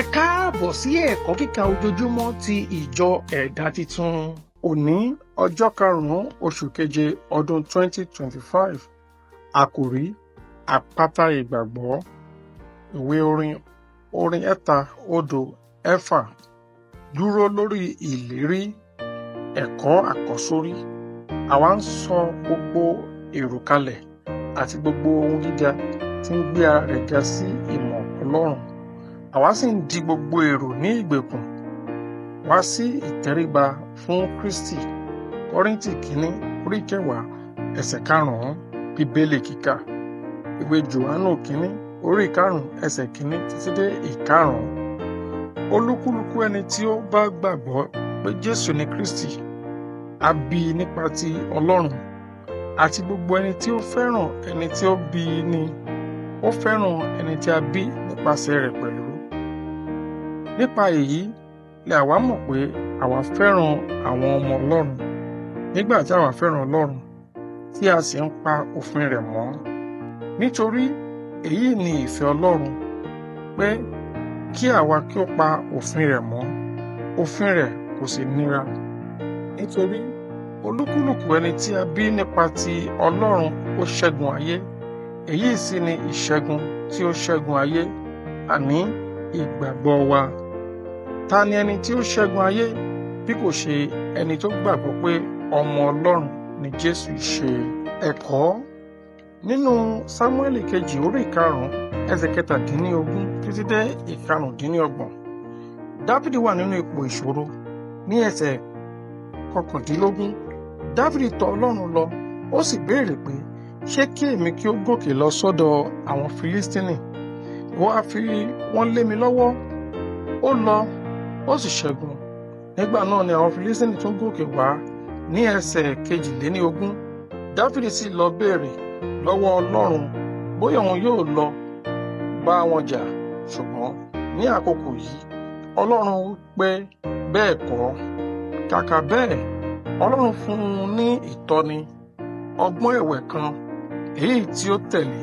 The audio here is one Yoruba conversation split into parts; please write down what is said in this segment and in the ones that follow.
Ẹ káàbọ̀ sí ẹ̀kọ́ kíkà ojoojúmọ́ ti ìjọ ẹ̀dá titun. Òní ọjọ́ 5 oṣù keje ọdún 2025. Àkòrí àpáta ìgbàgbọ́. Ìwé orin ẹ̀ta odò ẹ̀fà. Dúró lórí ìlérí. Ẹ̀kọ́ àkọ́sórí. Àwa ń sọ gbogbo èrò kalẹ̀ àti gbogbo ohun gíga tí ń gbé ara rẹ̀ ga sí ìmọ̀ Ọlọ́run. Àwa sì ń di gbogbo èrò ní ìgbèkùn wá sí ìtẹríba fún Kristi. Kọ́ríńtì kínní orí 10 ẹsẹ̀ 5 Bíbélì kíkà. Ìwé Jòhánù kínní orí 5 ẹsẹ̀ 1 títí dé 5. Olúkúlùkù ẹni tí ó bá gbàgbọ́ pé Jésù ni Kristi, a bí i nípa ti Ọlọ́run, àti gbogbo ẹni tí ó fẹ́ràn ẹni tí ó bí i ni ó fẹ́ràn ẹni tí a bí nípasẹ̀ rẹ̀ pẹ̀lú. Nípa èyí ni àwa mọ̀ pé àwa fẹ́ràn àwọn ọmọ Ọlọ́run nígbà tí àwa fẹ́ràn Ọlọ́run tí a sì ń pa òfin rẹ̀ mọ́. Nítorí èyí ni ìfẹ́ Ọlọ́run, pé kí àwa kí ó pa òfin rẹ̀ mọ́. Òfin rẹ̀ kò sì nira, nítorí olúkúlùkù ẹni tí a bí nípa ti Ọlọ́run ó ṣẹ́gun ayé. Èyí sì ni ìṣẹ́gun tí ó ṣẹ́gun ayé, àní ìgbàgbọ́ wa. Ta ni ẹni tí ó ṣẹ́gun ayé bí kò ṣe ẹni tó gbàgbọ́ pé ọmọ Ọlọ́run ni Jésù ṣe? Ẹ̀kọ́ nínú Sámúẹ́lì kejì orí 5 ẹsẹ̀ 17 títí dé 25. Dáfídì wà nínú ipò ìṣòro. Ní ẹsẹ̀ 19, Dáfídì tọ̀ Ọlọ́run lọ, ó sì béèrè pé, ṣé kí èmi kí ó gòkè lọ sọ́dọ̀ àwọn Fílístínì? Ìwọ á fi wọ́n lé mi lọ́wọ́. Ó lọ, ó sì ṣẹ́gun. Nígbà náà ni àwọn Fílístínì tún gòkè wá. Ní ẹsẹ̀ 22, Dáfídì sì lọ béèrè lọ́wọ́ Ọlọ́run bóyá òun yóò lọ bá wọn jà. Ṣùgbọ́n ní àkókò yìí Ọlọ́run wí pé bẹ́ẹ̀ kọ́. Kàkà bẹ́ẹ̀, Ọlọ́run fún un ní ìtọ́ni ọgbọ́n ẹ̀wẹ̀ kan, èyí tí ó tẹ̀lé.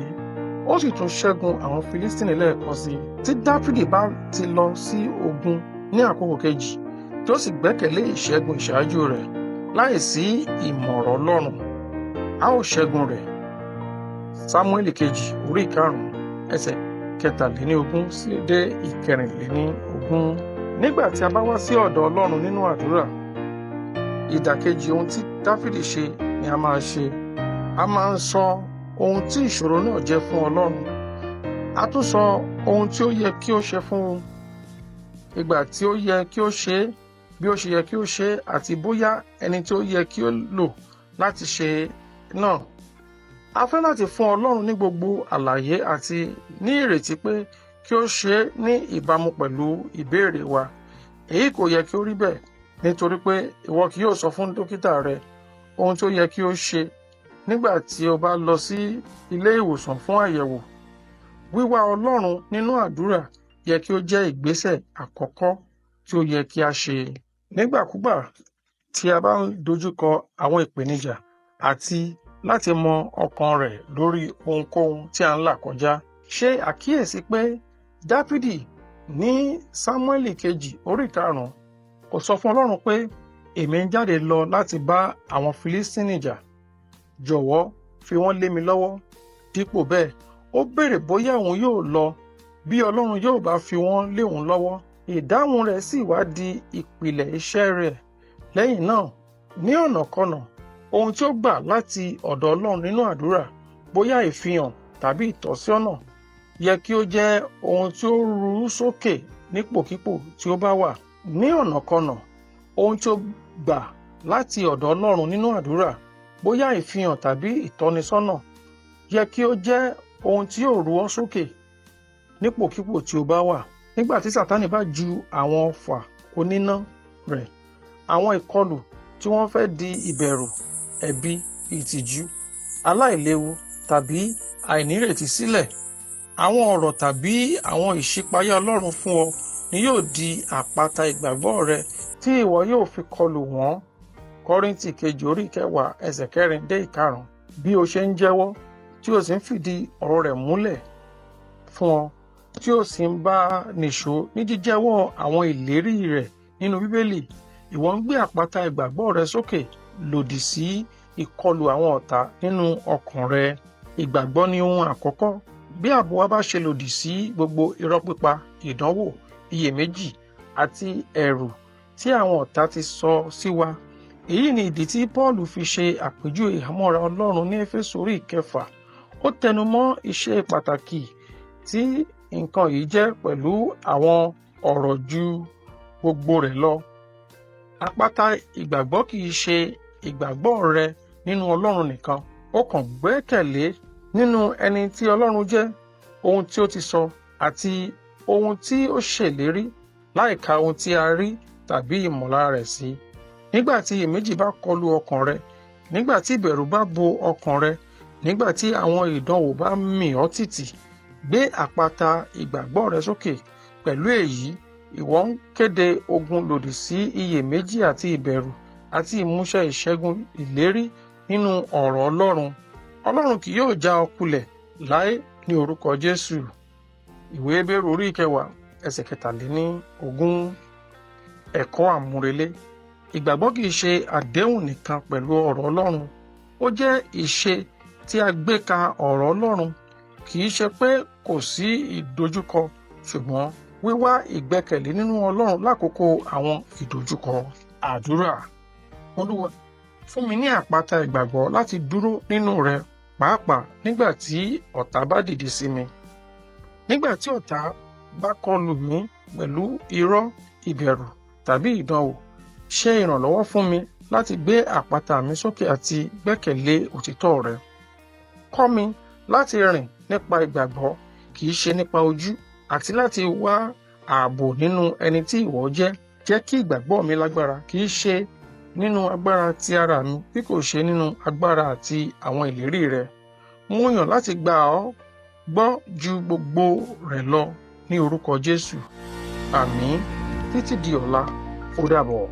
Ó sì tún ṣẹ́gun àwọn Fílístínì lẹ́ẹ̀kan sí. Tí Dáfídì bá ti lọ sí ogun ní àkókò kejì tí ó sì gbẹ́kẹ̀lé ìṣẹ́gun ìṣáájú rẹ̀ láìsí ìmọ̀ràn Ọlọ́run, a ó ṣẹ́gun rẹ̀. Sámúẹ́lì kejì orí 5 ẹsẹ̀ 23 sí dé 24. Nígbà tí a bá wá sí ọ̀dọ̀ Ọlọ́run nínú àdúrà, ìdàkejì ohun tí Dáfídì ṣe ni a máa ṣe. A máa ń sọ ohun tí ìṣòro náà jẹ́ fún Ọlọ́run. A tún sọ ohun tí ó yẹ kí ó ṣe fún un, ìgbà tí ó yẹ kí ó ṣe é, bí ó ṣe yẹ kí ó ṣe é, àti bóyá ẹni tí ó yẹ kí ó lò láti ṣe náà. A fẹ́ láti fún Ọlọ́run ní gbogbo àlàyé àti ní ìrètí pé kí ó ṣe é ní ìbámu pẹ̀lú ìbéèrè wa. Èyí kò yẹ kí ó rí bẹ́ẹ̀, nítorí pé ìwọ kì yóò sọ fún dókítà rẹ ohun tí ó yẹ kí ó ṣe nígbà tí o bá lọ sí ilé ìwòsàn fún àyẹ̀wò. Wíwá Ọlọ́run nínú àdúrà yẹ kí ó jẹ́ ìgbésẹ̀ àkọ́kọ́ tí ó yẹ kí a ṣe. Nígbàkúgbà tí a bá ń dojúkọ àwọn ìpèníjà àti láti mọ ọkàn rẹ̀ lórí ohunkóhun tí a ń là kọjá. Ṣe àkíyèsí pé Dáfídì ní Sámúẹ́lì kejì orí 5 kò sọ fún Ọlọ́run pé èmi ń jáde lọ láti bá àwọn Fílístínì jà, jọ̀wọ́ fi wọ́n lé mi lọ́wọ́. Dípò bẹ́ẹ̀, ó béèrè bóyá òun yóò lọ bí Ọlọ́run yóò bá fi wọ́n lé òun lọ́wọ́. Ìdáhùn rẹ̀ sì wá di ìpìlẹ̀ iṣẹ́ rẹ̀. Lẹ́yìn náà, ní ọ̀nàkọnà, ohun tí ó gbà láti ọ̀dọ̀ Ọlọ́run nínú àdúrà, bóyá ìfihàn tàbí ìtọ́sọ́nà, yẹ kí ó jẹ́ ohun tí ó ru sókè nípòkípò tí ó bá wà. Ní ọ̀nàkọnà, ohun tí ó gbà láti ọ̀dọ̀ Ọlọ́run nínú àdúrà, bóyá ìfihàn tàbí ìtọ́nisọ́nà, yẹ kí ó jẹ́ ohun tí yóò ru ọ́ sókè nípòkípò tí ó bá wà. Nígbà tí Sátánì bá ju àwọn ọfà oníná rẹ̀, àwọn ìkọlù tí wọ́n fẹ́ di ìbẹ̀rù, ẹ̀bi, ìtìjú, aláìléwu tàbí àìnírètí sílẹ̀, àwọn ọ̀rọ̀ tàbí àwọn ìṣípayá Ọlọ́run fún ọ ni yóò di àpáta ìgbàgbọ́ rẹ tí ìwọ yóò fi kọlù wọ́n. Kọ́ríńtì kejì orí 10 ẹsẹ̀ 4 dé 5. Bí o ṣe ń jẹ́wọ́ tí o sì ń fìdí ọ̀rọ̀ rẹ̀ múlẹ̀ fún ọ tí ó sì ń bá nìṣó ní jíjẹ́wọ́ àwọn ìlérí rẹ̀ nínú Bíbélì, ìwọ ń gbé àpáta ìgbàgbọ́ rẹ sókè lòdì sí ìkọlù àwọn ọ̀tá nínú ọkàn rẹ. Ìgbàgbọ́ ni ohun àkọ́kọ́. Bí ààbò wa bá ṣe lòdì sí gbogbo irọ́ pípa, ìdánwò, iyèméjì àti ẹ̀rù tí àwọn ọ̀tá ti sọ sí wa. Èyí ni ìdí tí Pọ́ọ̀lù fi ṣe àpèjúwe ìhámọ́ra Ọlọ́run ní Éfésù orí 6. Ó tẹnu mọ́ iṣẹ́ pàtàkì tí nǹkan yìí jẹ́ pẹ̀lú àwọn ọ̀rọ̀ ju gbogbo rẹ̀ lọ. Àpáta ìgbàgbọ́ kì í ṣe ìgbàgbọ́ rẹ nínú Ọlọ́run nìkan. Ó kàn gbẹ́kẹ̀lé nínú ẹni tí Ọlọ́run jẹ́, ohun tí ó ti sọ àti ohun tí ó ṣèlérí, láìka ohun tí a rí tàbí ìmọ̀lára rẹ̀ sí. Nígbà tí iyèméjì bá kọlu ọkàn rẹ, nígbà tí ìbẹ̀rù bá bo ọkàn rẹ, nígbà tí àwọn ìdánwò bá mì ọ́ tìtì, gbé àpáta ìgbàgbọ́ rẹ sókè. Pẹ̀lú èyí, ìwọ ń kéde ogun lòdì sí iyèméjì àti ìbẹ̀rù àti ìmúṣẹ ìṣẹ́gun ìlérí nínú ọ̀rọ̀ Ọlọ́run. Ọlọ́run kì yóò já ọ kulẹ̀ láé ní orúkọ Jésù. Ìwé Hébérù orí 10 ẹsẹ̀ 17. Ẹ̀kọ́ àmúrelé. Ìgbàgbọ́ kì í ṣe àdéhùn nìkan pẹ̀lú ọ̀rọ̀ Ọlọ́run. Ó jẹ́ ìṣe tí a gbé ka ọ̀rọ̀ Ọlọ́run. Kì í ṣe pé kò sí ìdojúkọ, ṣùgbọ́n wíwá ìgbẹ́kẹ̀lé nínú Ọlọ́run lákòókò àwọn ìdojúkọ. Àdúrà. Olúwa, fún mi ní àpáta ìgbàgbọ́ láti dúró nínú rẹ, pàápàá nígbà tí ọ̀tá bá dìde sí mi. Nígbà tí ọ̀tá bá kọlù mí pẹ̀lú irọ́, ìbẹ̀rù tàbí ìdánwò, ṣe ìrànlọ́wọ́ fún mi láti gbé àpáta mi sókè àti gbẹ́kẹ̀lé òtítọ́ rẹ. Kọ́ mi láti rìn nípa ìgbàgbọ́, kì í ṣe nípa ojú, àti láti wá ààbò nínú ẹni tí ìwọ jẹ́. Jẹ́ kí ìgbàgbọ́ mi lágbára, kì í ṣe nínú agbára ti ara mi, bí kò ṣe nínú agbára àti àwọn ìlérí rẹ. Mo yàn láti gbà ọ́ gbọ́ ju gbogbo rẹ̀ lọ ní orúkọ Jésù. Àmín. Títí di ọ̀la, ó dàbọ̀.